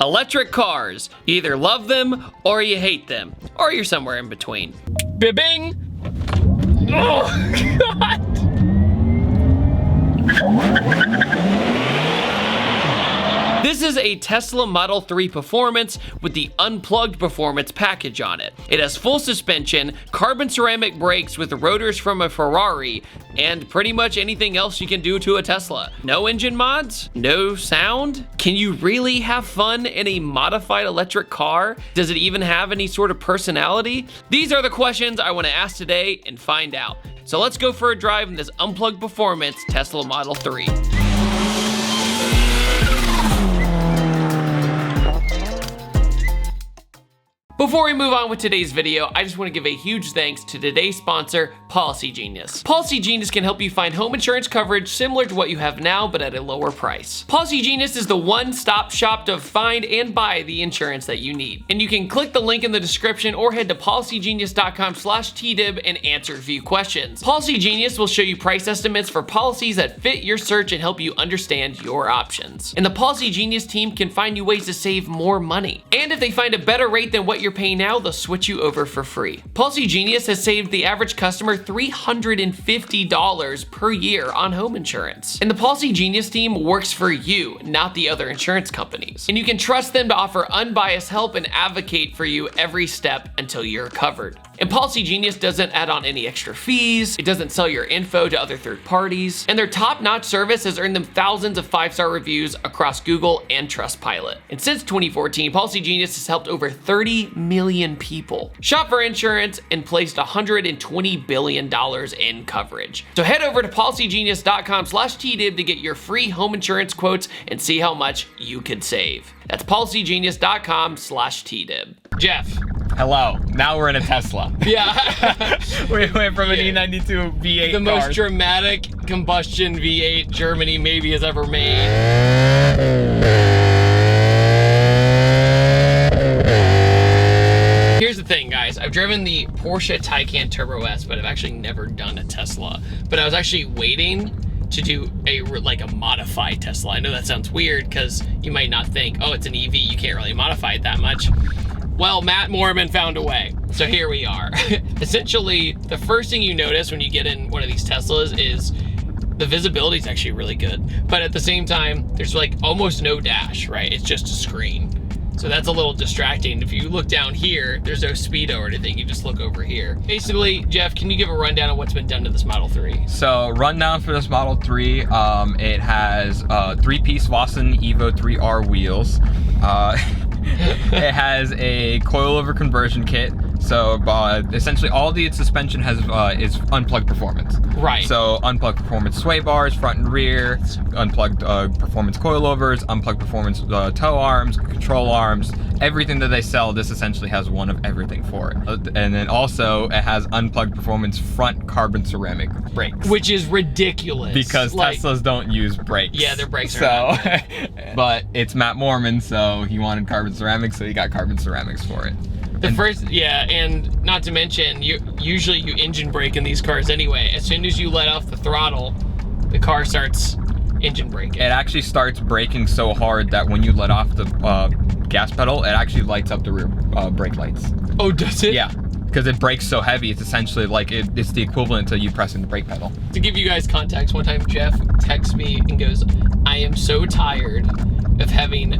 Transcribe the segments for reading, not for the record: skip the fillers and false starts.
Electric cars. You either love them or you hate them, or you're somewhere in between. Bibbing. Oh, God. This is a Tesla Model 3 Performance with the Unplugged Performance package on it. It has full suspension, carbon ceramic brakes with rotors from a Ferrari, and pretty much anything else you can do to a Tesla. No engine mods? No sound? Can you really have fun in a modified electric car? Does it even have any sort of personality? These are the questions I want to ask today and find out. So let's go for a drive in this Unplugged Performance Tesla Model 3. Before we move on with today's video, I just want to give a huge thanks to today's sponsor, Policy Genius. Policy Genius can help you find home insurance coverage similar to what you have now, but at a lower price. Policy Genius is the one-stop shop to find and buy the insurance that you need. And you can click the link in the description or head to policygenius.com/tdib and answer a few questions. Policy Genius will show you price estimates for policies that fit your search and help you understand your options. And the Policy Genius team can find you ways to save more money. And if they find a better rate than what you're paying now, they'll switch you over for free. Policy Genius has saved the average customer $350 per year on home insurance. And the Policy Genius team works for you, not the other insurance companies. And you can trust them to offer unbiased help and advocate for you every step until you're covered. And Policy Genius doesn't add on any extra fees, it doesn't sell your info to other third parties, and their top-notch service has earned them thousands of 5-star reviews across Google and Trustpilot. And since 2014, Policy Genius has helped over 30 million people shop for insurance and placed $120 billion in coverage. So head over to policygenius.com/tdib to get your free home insurance quotes and see how much you could save. That's policygenius.com/tdib. Jeff. Hello. Now we're in a Tesla. Yeah. We went from an E92 V8 The most dramatic combustion V8 Germany maybe has ever made. Here's the thing, guys. I've driven the Porsche Taycan Turbo S, but I've actually never done a Tesla. But I was actually waiting to do a modified Tesla. I know that sounds weird because you might not think, oh, it's an EV, you can't really modify it that much. Well, Matt Mormon found a way. So here we are. Essentially, the first thing you notice when you get in one of these Teslas is the visibility is actually really good. But at the same time, there's like almost no dash, right? It's just a screen. So that's a little distracting. If you look down here, there's no speedo or anything. You just look over here. Basically, Jeff, can you give a rundown of what's been done to this Model 3? So rundown for this Model 3, it has 3-piece Vossen Evo 3R wheels. It has a coilover conversion kit. So essentially all the suspension has is Unplugged Performance. Right. So Unplugged Performance sway bars, front and rear, Unplugged Performance coilovers, Unplugged Performance tow arms, control arms, everything that they sell, this essentially has one of everything for it. And then also it has Unplugged Performance front carbon ceramic brakes. Which is ridiculous. Because Teslas don't use brakes. Yeah, their brakes are not good. But it's Matt Mormon, so he wanted carbon ceramics, so he got carbon ceramics for it. And not to mention, usually you engine brake in these cars anyway. As soon as you let off the throttle, the car starts engine braking. It actually starts braking so hard that when you let off the gas pedal, it actually lights up the rear brake lights. Oh, does it? Yeah, because it brakes so heavy, it's essentially like it's the equivalent to you pressing the brake pedal. To give you guys context, one time Jeff texts me and goes, I am so tired of having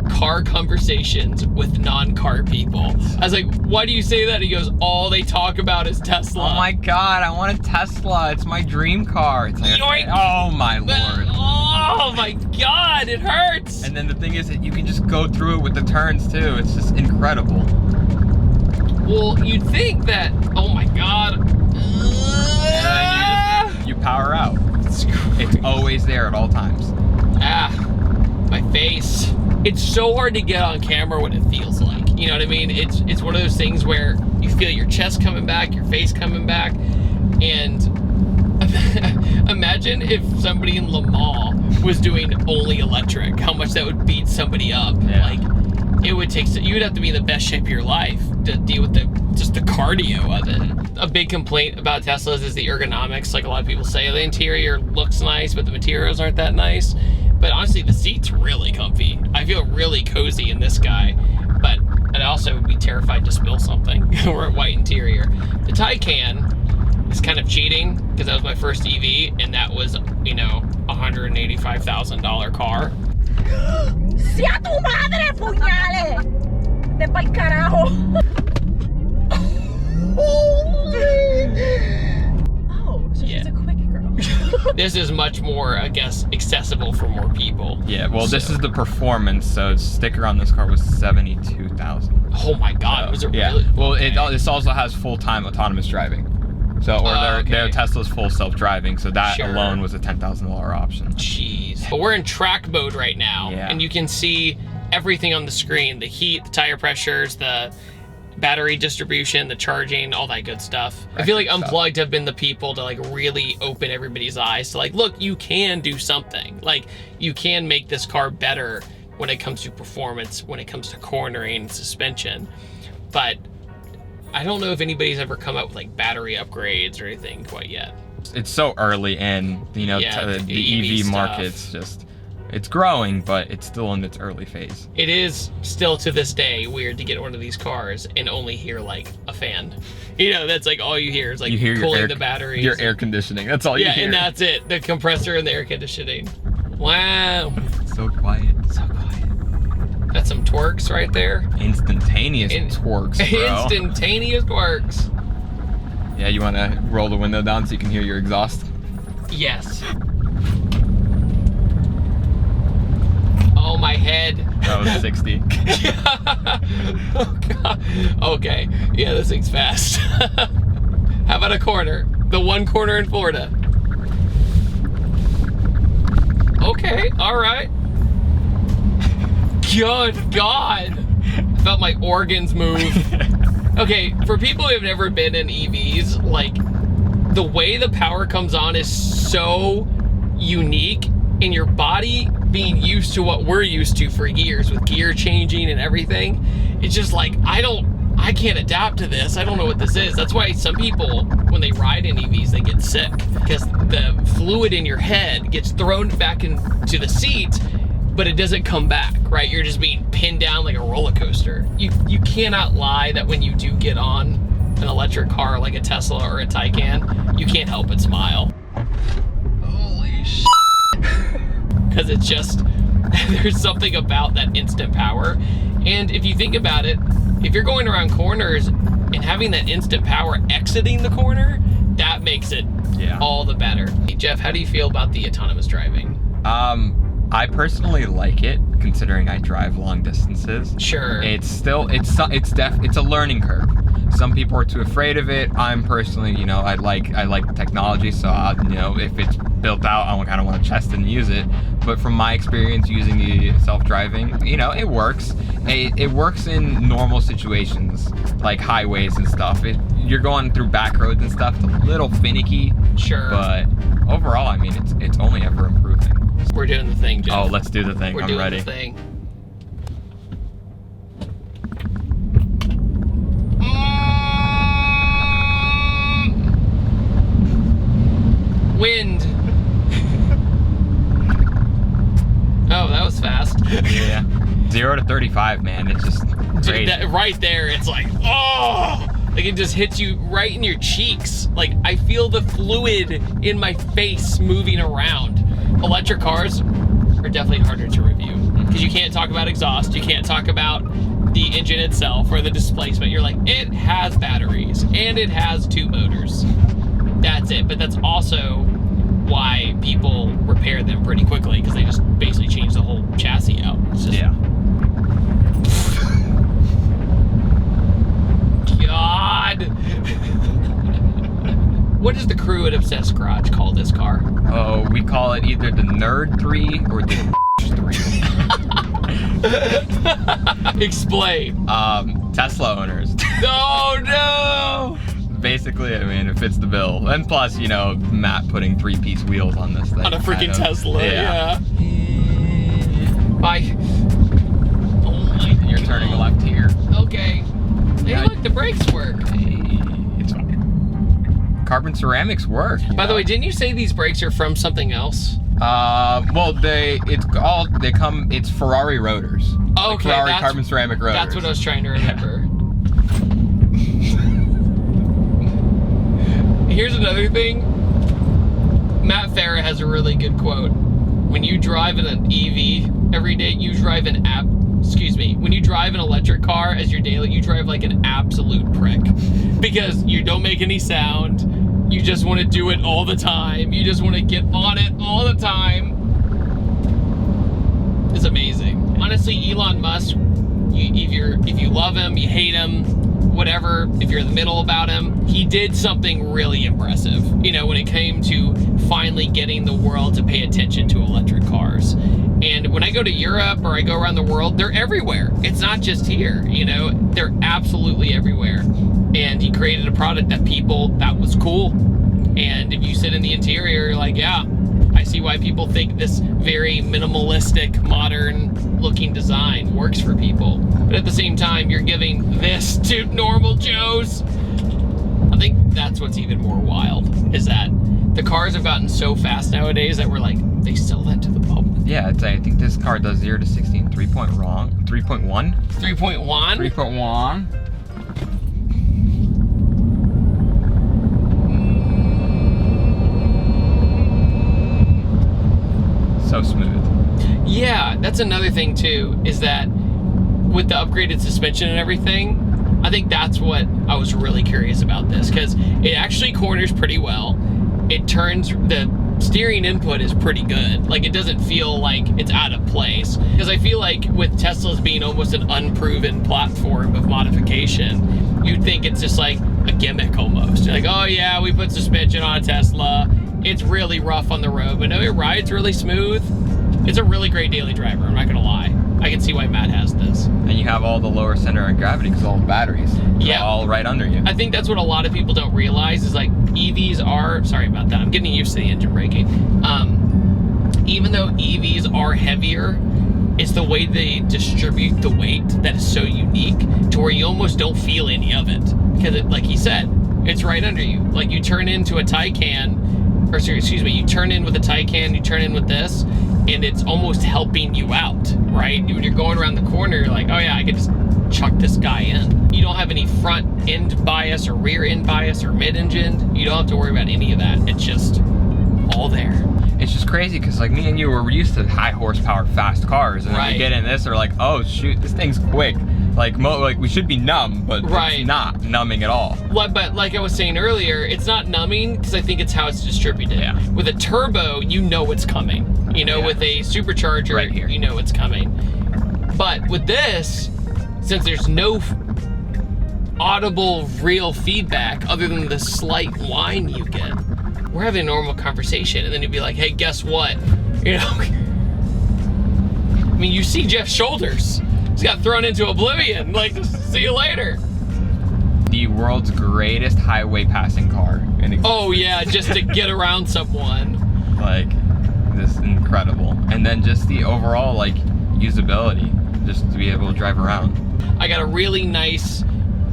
car conversations with non-car people. I was like, why do you say that? He goes, all they talk about is Tesla. Oh my God, I want a Tesla. It's my dream car. It's like, oh my Lord. Oh my God, it hurts. And then the thing is that you can just go through it with the turns too. It's just incredible. Well, you'd think that, oh my God. You power out. It's always there at all times. Ah, my face. It's so hard to get on camera what it feels like. You know what I mean? It's one of those things where you feel your chest coming back, your face coming back, and imagine if somebody in Le Mans was doing only electric, how much that would beat somebody up. Yeah. Like, it would take, you would have to be in the best shape of your life to deal with just the cardio of it. A big complaint about Teslas is the ergonomics. Like a lot of people say, the interior looks nice, but the materials aren't that nice. But honestly, the seat's really comfy. I feel really cozy in this guy, but I'd also be terrified to spill something. We're at white interior. The Taycan is kind of cheating because that was my first EV, and that was, you know, $185,000 car. ¡Sea tu madre, puñales! ¡De pa'l carajo! Oh, so she's a quick girl. This is much more, I guess, accessible for more people. Yeah, well, this is the performance, so sticker on this car was $72,000. Oh my God, was it yeah. really? Well, Okay. this also has full-time autonomous driving. So, or their Tesla's full self-driving, so that alone was a $10,000 option. Jeez. But we're in track mode right now, Yeah. and you can see everything on the screen: the heat, the tire pressures, the battery distribution, the charging, all that good stuff. I feel like Unplugged have been the people to like really open everybody's eyes to like, look, you can do something. Like, you can make this car better when it comes to performance, when it comes to cornering and suspension. But I don't know if anybody's ever come up with like battery upgrades or anything quite yet. It's so early in, you know, the EV market's just, it's growing, but it's still in its early phase. It is still to this day weird to get one of these cars and only hear like a fan. You know, that's like all you hear is like cooling the batteries. Your air conditioning, that's all you hear. Yeah, and that's it. The compressor and the air conditioning. Wow. So quiet. So quiet. That's some twerks right there. Instantaneous twerks, bro. Instantaneous twerks. Yeah, you want to roll the window down so you can hear your exhaust? Yes. Oh, my head. That was 60. Oh, God. Okay. Yeah, this thing's fast. How about a corner? The one corner in Florida. Okay, all right. Good God. I felt my organs move. Okay, for people who have never been in EVs, like, the way the power comes on is so unique, and your body being used to what we're used to for years with gear changing and everything, it's just like, I can't adapt to this. I don't know what this is. That's why some people, when they ride in EVs, they get sick, because the fluid in your head gets thrown back into the seat, but it doesn't come back, right? You're just being pinned down like a roller coaster. You cannot lie that when you do get on an electric car like a Tesla or a Taycan, you can't help but smile. Holy shit. Because it's just, there's something about that instant power. And if you think about it, if you're going around corners and having that instant power exiting the corner, that makes it all the better. Hey, Jeff, how do you feel about the autonomous driving? I personally like it, considering I drive long distances. Sure. It's a learning curve. Some people are too afraid of it. I'm personally, you know, I like technology, so you know, if it's built out, I kind of want to test and use it. But from my experience using the self-driving, you know, it works. It works in normal situations, like highways and stuff. You're going through back roads and stuff, it's a little finicky. Sure. But overall, I mean, it's only ever improving. We're doing the thing, Jeff. Oh, let's do the thing. We're I'm doing ready. The thing. Wind. Oh, that was fast. Yeah. 0 to 35, man. It's just crazy. Dude, right there, it's like, oh! Like, it just hits you right in your cheeks. Like, I feel the fluid in my face moving around. Electric cars are definitely harder to review, because you can't talk about exhaust, you can't talk about the engine itself or the displacement. You're like, it has batteries and it has 2 motors. That's it. But that's also why people repair them pretty quickly, because they just basically change the whole chassis out. It's just, yeah. God. What does the crew at Obsessed Garage call this car? Oh, we call it either the Nerd 3 or the 3. Explain. Tesla owners. No. Basically, I mean, it fits the bill. And plus, you know, Matt putting 3-piece wheels on this thing. On a freaking Tesla, yeah. Bye. Oh my God. You're turning left here. Okay. Hey, look, the brakes work. It's fine. Carbon ceramics work. By the way, didn't you say these brakes are from something else? Well, it's Ferrari rotors. Like Okay, Ferrari carbon ceramic rotors. That's what I was trying to remember. Here's another thing. Matt Farah has a really good quote. When you drive in an EV every day, when you drive an electric car as your daily, you drive like an absolute prick. Because you don't make any sound. You just want to do it all the time. You just want to get on it all the time. It's amazing. Honestly, Elon Musk, if you love him, you hate him, whatever, if you're in the middle about him, he did something really impressive, you know, when it came to finally getting the world to pay attention to electric cars. And when I go to Europe or I go around the world, they're everywhere. It's not just here, you know, they're absolutely everywhere. And he created a product that was cool. And if you sit in the interior, you're like, yeah, I see why people think this very minimalistic, modern looking design works for people. But at the same time, you're giving this to normal Joes. I think that's what's even more wild, is that the cars have gotten so fast nowadays that we're like, they sell that to the public. Yeah, I think this car does 0 to 60 in 3.1? 3.1? 3.1. So smooth. Yeah, that's another thing too, is that with the upgraded suspension and everything, I think that's what I was really curious about this, because it actually corners pretty well. It turns, the steering input is pretty good. Like, it doesn't feel like it's out of place. Because I feel like with Teslas being almost an unproven platform of modification, you'd think it's just like a gimmick almost. You're like, oh yeah, we put suspension on a Tesla. It's really rough on the road, but no, it rides really smooth. It's a really great daily driver, I'm not gonna lie. I can see why Matt has this. And you have all the lower center of gravity because all the batteries. Yeah. All right under you. I think that's what a lot of people don't realize is like EVs are, sorry about that, I'm getting used to the engine braking. Even though EVs are heavier, it's the way they distribute the weight that is so unique to where you almost don't feel any of it. Because it, like he said, it's right under you. Like you turn into a Taycan, or excuse me, you turn in with a Taycan, you turn in with this, and it's almost helping you out, right? When you're going around the corner, you're like, oh yeah, I could just chuck this guy in. You don't have any front end bias or rear end bias or mid engine. You don't have to worry about any of that. It's just all there. It's just crazy because like me and you were used to high horsepower, fast cars, and then we get in this, we're like, oh shoot, this thing's quick. Like we should be numb, but it's not numbing at all. But like I was saying earlier, it's not numbing because I think it's how it's distributed. Yeah. With a turbo, you know it's coming. You know, with a supercharger, right here, you know it's coming. But with this, since there's no audible real feedback other than the slight whine you get, we're having a normal conversation, and then you'd be like, hey, guess what? You know, I mean, you see Jeff's shoulders. He's got thrown into oblivion. Like, see you later. The world's greatest highway passing car in existence. Oh yeah, just to get around someone. Like, this is incredible. And then just the overall, like, usability, just to be able to drive around. I got a really nice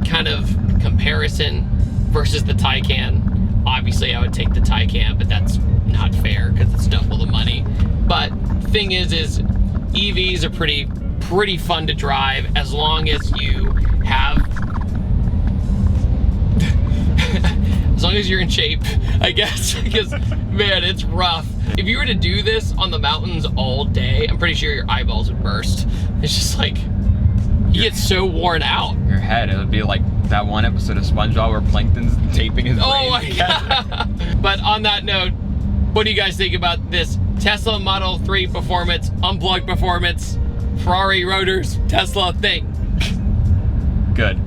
kind of comparison versus the Taycan. Obviously, I would take the Taycan, but that's not fair because it's double the money. But thing is EVs are pretty fun to drive as long as you have, as long as you're in shape, I guess, because man, it's rough. If you were to do this on the mountains all day, I'm pretty sure your eyeballs would burst. It's just like, you get so worn out. Your head, it would be like that one episode of SpongeBob where Plankton's taping his brain. Oh my God. But on that note, what do you guys think about this Tesla Model 3 Performance, Unplugged Performance, Ferrari rotors, Tesla thing? Good.